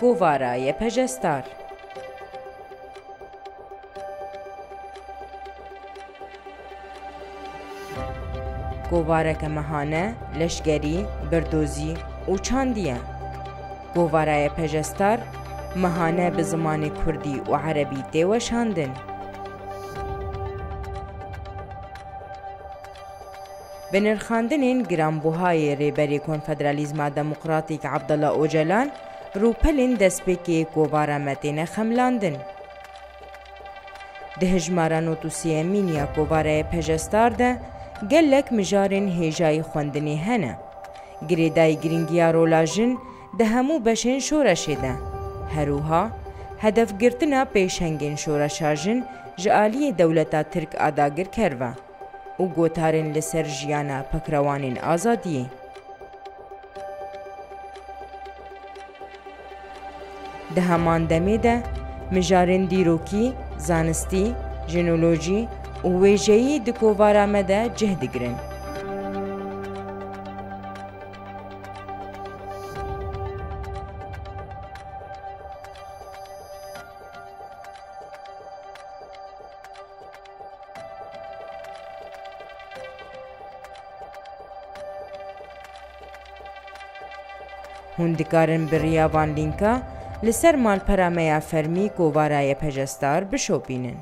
گوارای پژستار گوارک مهانه، لشگری، بردوزی و چاندیه. گوارای پژستار مهانه به زمان کردی و عربی دیوشاندن. بنرخاندنین گرانبوهای ریبری کنفدرالیزما دموکراتیک عبدالله اوجلان روپلین دستپیکی گوارا متین خملاندن. ده هجماران و توسیه مینیا گوارای پژستار ده گلک مجارن هیجای خوندنی هنه. گریدای گرینگیا رولاجن ده همو بشین شورشه ده. هروها هدف گرتنا پیشنگین شورشاجن جعالی دولتا ترک آداگر کروا و گوتارن لسر جیانا پکروانین آزادیه. ده همان دمه ده مجارن دیروکی، زانستی، جنولوژی و ویژه‌ای د کووارا مده جهد گرن. هون دکارن بریا وان لینکا لسر مال پرامیا فرمی گوارای پژستار بشوپینن.